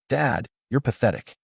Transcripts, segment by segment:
Dad, you're pathetic.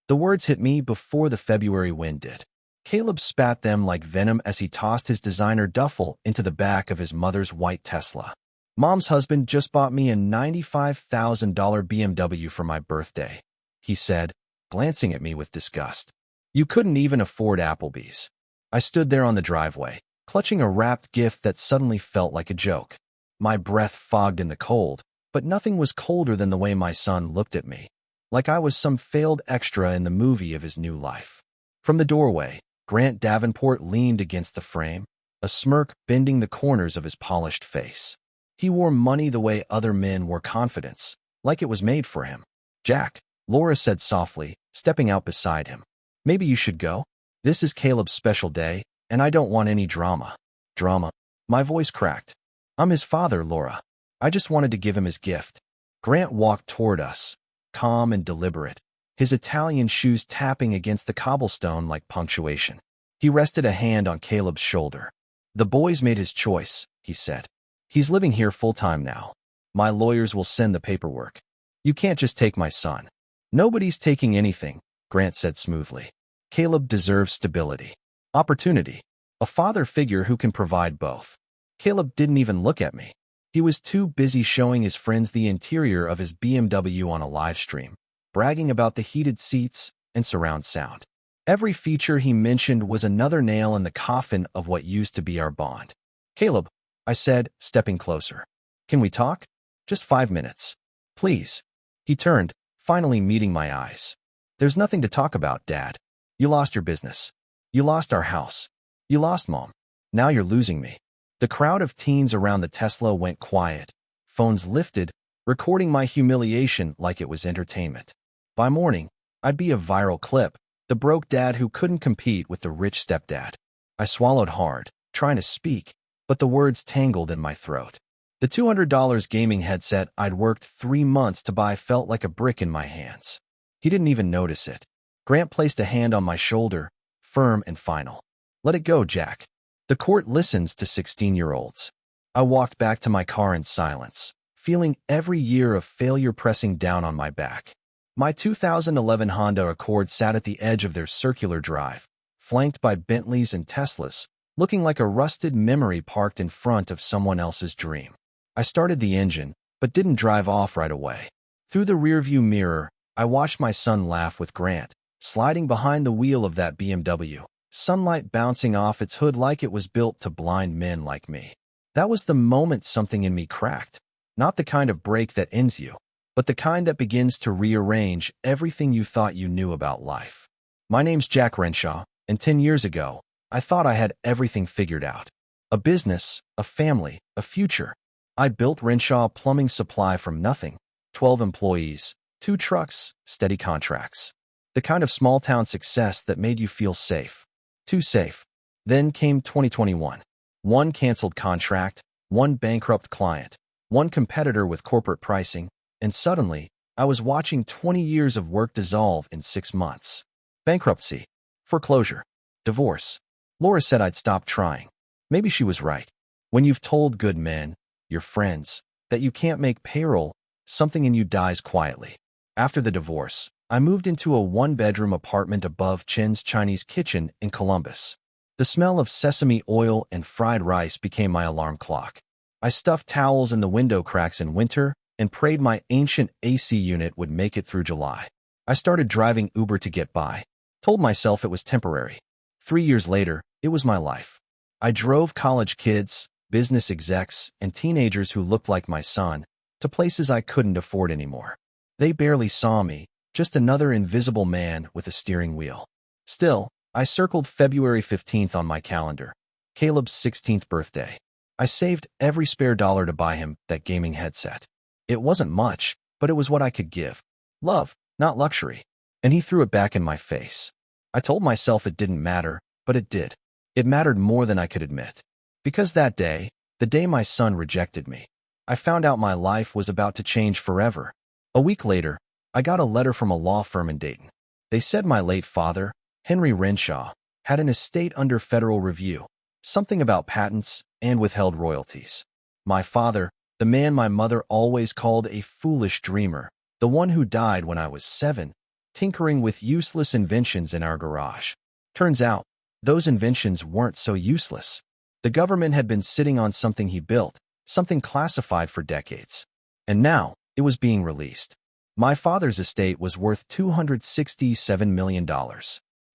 The words hit me before the February wind did. Caleb spat them like venom as he tossed his designer duffel into the back of his mother's white Tesla. Mom's husband just bought me a $95,000 BMW for my birthday, he said, glancing at me with disgust. You couldn't even afford Applebee's. I stood there on the driveway, clutching a wrapped gift that suddenly felt like a joke. My breath fogged in the cold, but nothing was colder than the way my son looked at me, like I was some failed extra in the movie of his new life. From the doorway, Grant Davenport leaned against the frame, a smirk bending the corners of his polished face. He wore money the way other men wore confidence, like it was made for him. Jack, Laura said softly, stepping out beside him. Maybe you should go? This is Caleb's special day, and I don't want any drama. Drama? My voice cracked. I'm his father, Laura. I just wanted to give him his gift. Grant walked toward us, calm and deliberate, his Italian shoes tapping against the cobblestone like punctuation. He rested a hand on Caleb's shoulder. The boy's made his choice, he said. He's living here full-time now. My lawyers will send the paperwork. You can't just take my son. Nobody's taking anything, Grant said smoothly. Caleb deserves stability, opportunity, a father figure who can provide both. Caleb didn't even look at me. He was too busy showing his friends the interior of his BMW on a live stream, bragging about the heated seats and surround sound. Every feature he mentioned was another nail in the coffin of what used to be our bond. Caleb, I said, stepping closer. Can we talk? Just 5 minutes. Please. He turned, finally meeting my eyes. There's nothing to talk about, Dad. You lost your business. You lost our house. You lost Mom. Now you're losing me. The crowd of teens around the Tesla went quiet, phones lifted, recording my humiliation like it was entertainment. By morning, I'd be a viral clip, the broke dad who couldn't compete with the rich stepdad. I swallowed hard, trying to speak, but the words tangled in my throat. The $200 gaming headset I'd worked 3 months to buy felt like a brick in my hands. He didn't even notice it. Grant placed a hand on my shoulder, firm and final. Let it go, Jack. The court listens to 16-year-olds. I walked back to my car in silence, feeling every year of failure pressing down on my back. My 2011 Honda Accord sat at the edge of their circular drive, flanked by Bentleys and Teslas, looking like a rusted memory parked in front of someone else's dream. I started the engine, but didn't drive off right away. Through the rearview mirror, I watched my son laugh with Grant, sliding behind the wheel of that BMW, sunlight bouncing off its hood like it was built to blind men like me. That was the moment something in me cracked. Not the kind of break that ends you, but the kind that begins to rearrange everything you thought you knew about life. My name's Jack Renshaw, and 10 years ago, I thought I had everything figured out. A business, a family, a future. I built Renshaw Plumbing Supply from nothing. 12 employees, 2 trucks, steady contracts. The kind of small-town success that made you feel safe. Too safe. Then came 2021. 1 canceled contract, 1 bankrupt client, 1 competitor with corporate pricing, and suddenly, I was watching 20 years of work dissolve in 6 months. Bankruptcy, foreclosure, divorce. Laura said I'd stop trying. Maybe she was right. When you've told good men, your friends, that you can't make payroll, something in you dies quietly. After the divorce, I moved into a 1-bedroom apartment above Chen's Chinese kitchen in Columbus. The smell of sesame oil and fried rice became my alarm clock. I stuffed towels in the window cracks in winter and prayed my ancient AC unit would make it through July. I started driving Uber to get by, told myself it was temporary. 3 years later, it was my life. I drove college kids, business execs, and teenagers who looked like my son to places I couldn't afford anymore. They barely saw me, just another invisible man with a steering wheel. Still, I circled February 15th on my calendar, Caleb's 16th birthday. I saved every spare dollar to buy him that gaming headset. It wasn't much, but it was what I could give. Love, not luxury. And he threw it back in my face. I told myself it didn't matter, but it did. It mattered more than I could admit. Because that day, the day my son rejected me, I found out my life was about to change forever. A week later, I got a letter from a law firm in Dayton. They said my late father, Henry Renshaw, had an estate under federal review, something about patents and withheld royalties. My father, the man my mother always called a foolish dreamer, The one who died when I was 7, tinkering with useless inventions in our garage. Turns out, those inventions weren't so useless. The government had been sitting on something he built, something classified for decades. And now, it was being released. My father's estate was worth $267 million.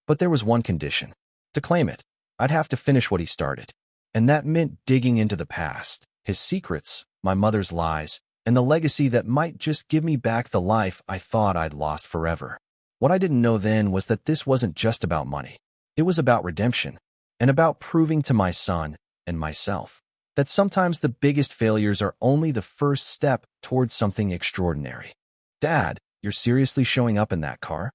But there was one condition. To claim it, I'd have to finish what he started. And that meant digging into the past, his secrets, my mother's lies, and the legacy that might just give me back the life I thought I'd lost forever. What I didn't know then was that this wasn't just about money. It was about redemption, and about proving to my son and myself that sometimes the biggest failures are only the first step towards something extraordinary. Dad, you're seriously showing up in that car?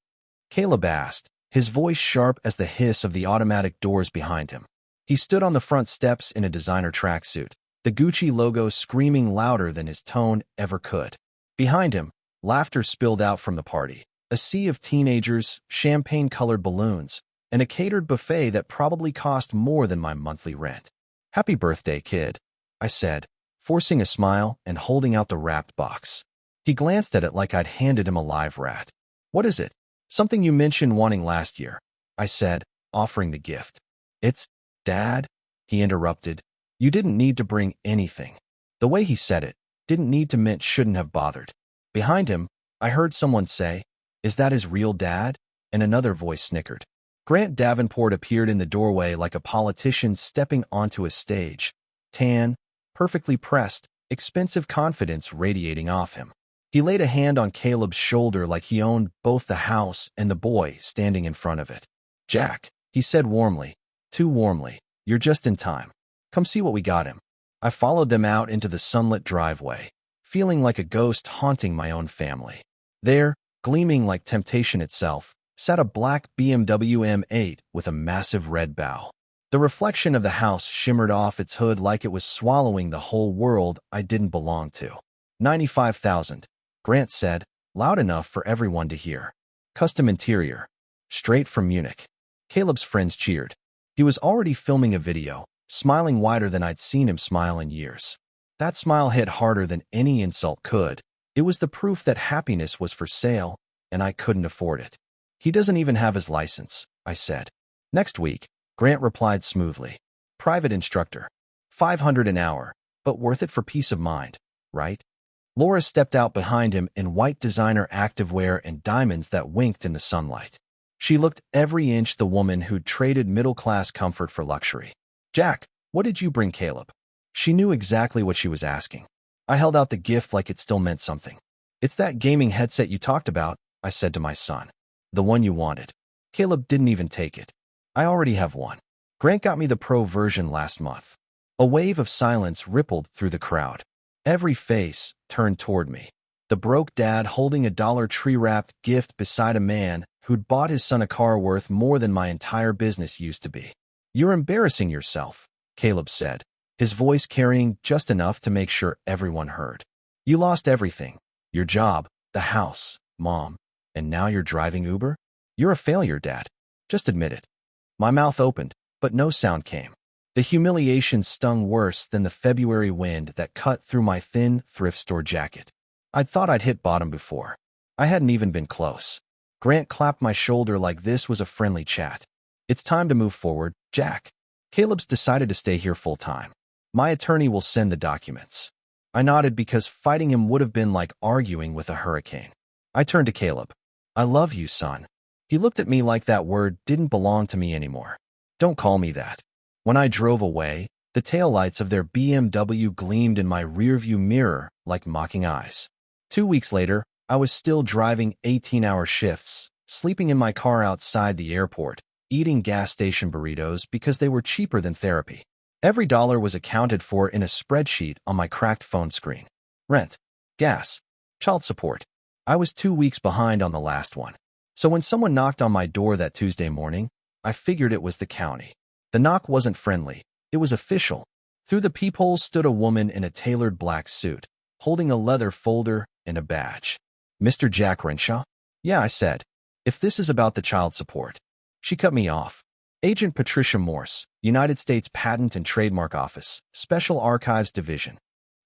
Caleb asked, his voice sharp as the hiss of the automatic doors behind him. He stood on the front steps in a designer tracksuit, the Gucci logo screaming louder than his tone ever could. Behind him, laughter spilled out from the party, a sea of teenagers, champagne-colored balloons, and a catered buffet that probably cost more than my monthly rent. "Happy birthday, kid," I said, forcing a smile and holding out the wrapped box. He glanced at it like I'd handed him a live rat. "What is it?" "Something you mentioned wanting last year," I said, offering the gift. "It's, Dad," he interrupted. "You didn't need to bring anything." The way he said it, "didn't need to" meant shouldn't have bothered. Behind him, I heard someone say, "Is that his real dad?" And another voice snickered. Grant Davenport appeared in the doorway like a politician stepping onto a stage. Tan, perfectly pressed, expensive confidence radiating off him. He laid a hand on Caleb's shoulder like he owned both the house and the boy standing in front of it. "Jack," he said warmly, too warmly, "you're just in time. Come see what we got him." I followed them out into the sunlit driveway, feeling like a ghost haunting my own family. There, gleaming like temptation itself, sat a black BMW M8 with a massive red bow. The reflection of the house shimmered off its hood like it was swallowing the whole world I didn't belong to. 95,000, Grant said, loud enough for everyone to hear. Custom interior. Straight from Munich. Caleb's friends cheered. He was already filming a video, smiling wider than I'd seen him smile in years. That smile hit harder than any insult could. It was the proof that happiness was for sale, and I couldn't afford it. "He doesn't even have his license," I said. "Next week," Grant replied smoothly. "Private instructor. $500 an hour, but worth it for peace of mind, right?" Laura stepped out behind him in white designer activewear and diamonds that winked in the sunlight. She looked every inch the woman who'd traded middle-class comfort for luxury. "Jack, what did you bring Caleb?" She knew exactly what she was asking. I held out the gift like it still meant something. "It's that gaming headset you talked about," I said to my son. "The one you wanted." Caleb didn't even take it. "I already have one. Grant got me the Pro version last month." A wave of silence rippled through the crowd. Every face turned toward me. The broke dad holding a Dollar Tree-wrapped gift beside a man who'd bought his son a car worth more than my entire business used to be. "You're embarrassing yourself," Caleb said, his voice carrying just enough to make sure everyone heard. "You lost everything. Your job, the house, Mom, and now you're driving Uber? You're a failure, Dad. Just admit it." My mouth opened, but no sound came. The humiliation stung worse than the February wind that cut through my thin thrift store jacket. I'd thought I'd hit bottom before. I hadn't even been close. Grant clapped my shoulder like this was a friendly chat. "It's time to move forward, Jack. Caleb's decided to stay here full-time. My attorney will send the documents." I nodded because fighting him would have been like arguing with a hurricane. I turned to Caleb. "I love you, son." He looked at me like that word didn't belong to me anymore. "Don't call me that." When I drove away, the taillights of their BMW gleamed in my rearview mirror like mocking eyes. 2 weeks later, I was still driving 18-hour shifts, sleeping in my car outside the airport, eating gas station burritos because they were cheaper than therapy. Every dollar was accounted for in a spreadsheet on my cracked phone screen. Rent, gas, child support. I was 2 weeks behind on the last one. So when someone knocked on my door that Tuesday morning, I figured it was the county. The knock wasn't friendly. It was official. Through the peephole stood a woman in a tailored black suit, holding a leather folder and a badge. "Mr. Jack Renshaw?" "Yeah," I said. "If this is about the child support." She cut me off. "Agent Patricia Morse, United States Patent and Trademark Office, Special Archives Division."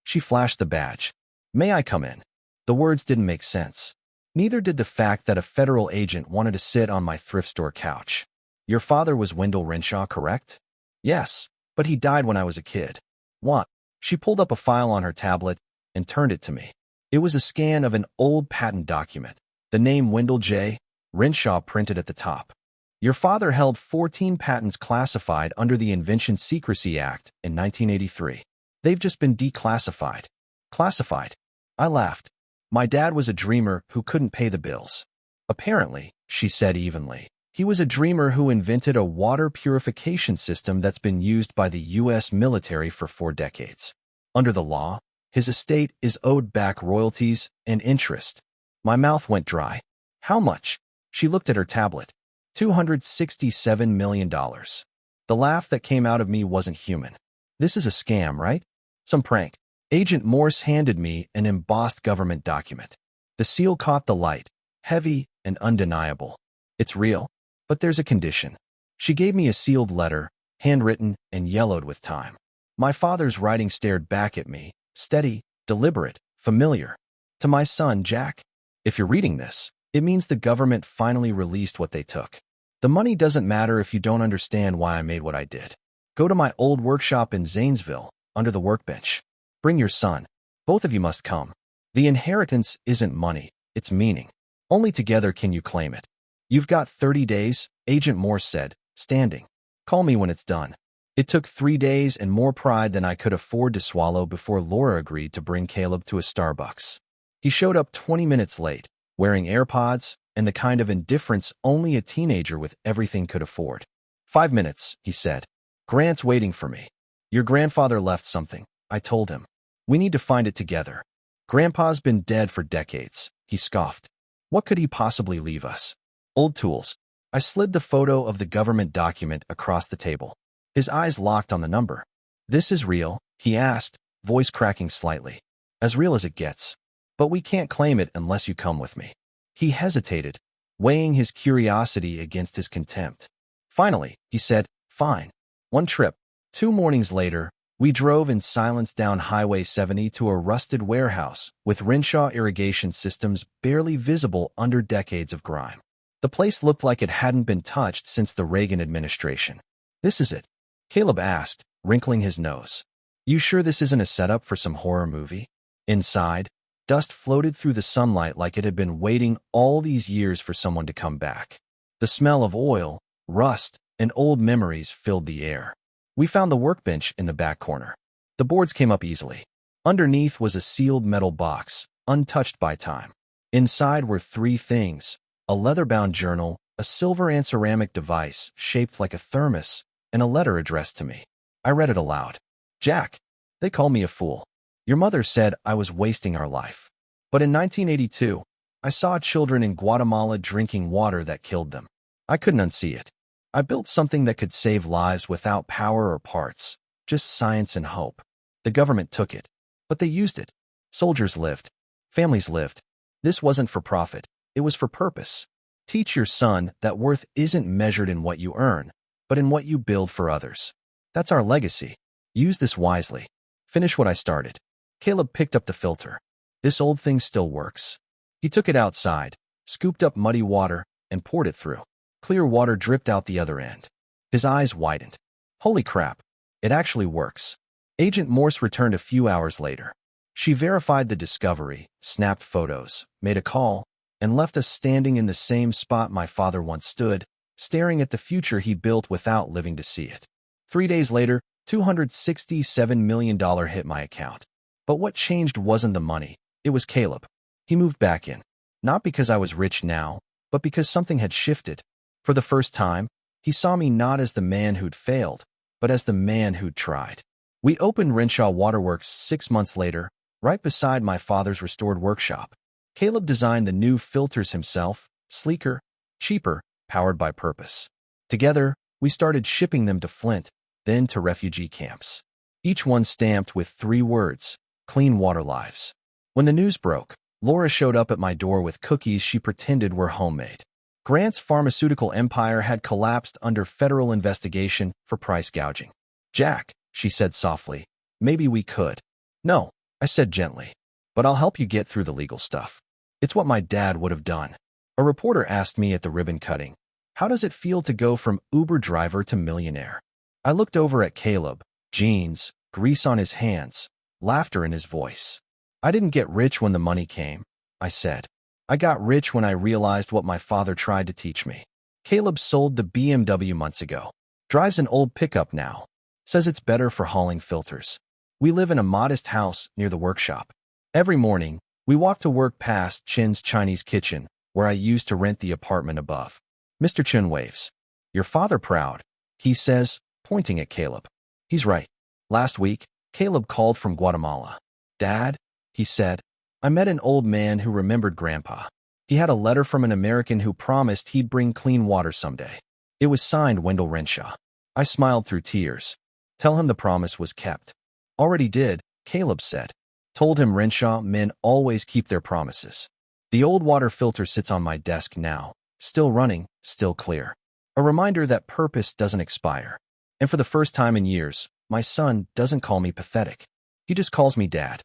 She flashed the badge. "May I come in?" The words didn't make sense. Neither did the fact that a federal agent wanted to sit on my thrift store couch. Your father was Wendell Renshaw, correct? Yes, but he died when I was a kid. What? She pulled up a file on her tablet and turned it to me. It was a scan of an old patent document. The name Wendell J. Renshaw printed at the top. Your father held 14 patents classified under the Invention Secrecy Act in 1983. They've just been declassified. Classified. I laughed. My dad was a dreamer who couldn't pay the bills. Apparently, she said evenly. He was a dreamer who invented a water purification system that's been used by the U.S. military for 4 decades. Under the law, his estate is owed back royalties and interest. My mouth went dry. How much? She looked at her tablet. $267 million. The laugh that came out of me wasn't human. This is a scam, right? Some prank. Agent Morse handed me an embossed government document. The seal caught the light, heavy and undeniable. It's real, but there's a condition. She gave me a sealed letter, handwritten and yellowed with time. My father's writing stared back at me, steady, deliberate, familiar. To my son, Jack, if you're reading this, it means the government finally released what they took. The money doesn't matter if you don't understand why I made what I did. Go to my old workshop in Zanesville, under the workbench. Bring your son. Both of you must come. The inheritance isn't money, it's meaning. Only together can you claim it. You've got 30 days, Agent Morse said, standing. Call me when it's done. It took 3 days and more pride than I could afford to swallow before Laura agreed to bring Caleb to a Starbucks. He showed up 20 minutes late, wearing AirPods and the kind of indifference only a teenager with everything could afford. 5 minutes, he said. Grant's waiting for me. Your grandfather left something, I told him. We need to find it together. Grandpa's been dead for decades, he scoffed. What could he possibly leave us? Old tools. I slid the photo of the government document across the table. His eyes locked on the number. This is real, he asked, voice cracking slightly. As real as it gets. But we can't claim it unless you come with me. He hesitated, weighing his curiosity against his contempt. Finally, he said, fine. 1 trip. 2 mornings later, we drove in silence down Highway 70 to a rusted warehouse with Renshaw irrigation systems barely visible under decades of grime. The place looked like it hadn't been touched since the Reagan administration. This is it? Caleb asked, wrinkling his nose. You sure this isn't a setup for some horror movie? Inside, dust floated through the sunlight like it had been waiting all these years for someone to come back. The smell of oil, rust, and old memories filled the air. We found the workbench in the back corner. The boards came up easily. Underneath was a sealed metal box, untouched by time. Inside were 3 things: a leather-bound journal, a silver and ceramic device shaped like a thermos, and a letter addressed to me. I read it aloud. Jack, they call me a fool. Your mother said I was wasting our life. But in 1982, I saw children in Guatemala drinking water that killed them. I couldn't unsee it. I built something that could save lives without power or parts, just science and hope. The government took it, but they used it. Soldiers lived. Families lived. This wasn't for profit. It was for purpose. Teach your son that worth isn't measured in what you earn, but in what you build for others. That's our legacy. Use this wisely. Finish what I started. Caleb picked up the filter. This old thing still works. He took it outside, scooped up muddy water, and poured it through. Clear water dripped out the other end. His eyes widened. Holy crap, it actually works. Agent Morse returned a few hours later. She verified the discovery, snapped photos, made a call, and left us standing in the same spot my father once stood, staring at the future he built without living to see it. 3 days later, $267 million hit my account. But what changed wasn't the money, it was Caleb. He moved back in. Not because I was rich now, but because something had shifted. For the first time, he saw me not as the man who'd failed, but as the man who'd tried. We opened Renshaw Waterworks 6 months later, right beside my father's restored workshop. Caleb designed the new filters himself, sleeker, cheaper, powered by purpose. Together, we started shipping them to Flint, then to refugee camps. Each one stamped with 3 words, clean water lives. When the news broke, Laura showed up at my door with cookies she pretended were homemade. Grant's pharmaceutical empire had collapsed under federal investigation for price gouging. Jack, she said softly, maybe we could. No, I said gently. but I'll help you get through the legal stuff. It's what my dad would have done. A reporter asked me at the ribbon cutting, how does it feel to go from Uber driver to millionaire? I looked over at Caleb, jeans, grease on his hands, laughter in his voice. I didn't get rich when the money came, I said. I got rich when I realized what my father tried to teach me. Caleb sold the BMW months ago. Drives an old pickup now. Says it's better for hauling filters. We live in a modest house near the workshop. Every morning, we walk to work past Chin's Chinese kitchen, where I used to rent the apartment above. Mr. Chin waves. Your father proud, he says, pointing at Caleb. He's right. Last week, Caleb called from Guatemala. Dad, he said, I met an old man who remembered Grandpa. He had a letter from an American who promised he'd bring clean water someday. It was signed Wendell Renshaw. I smiled through tears. Tell him the promise was kept. Already did, Caleb said. Told him Renshaw men always keep their promises. The old water filter sits on my desk now, still running, still clear. A reminder that purpose doesn't expire. And for the first time in years, my son doesn't call me pathetic. He just calls me Dad.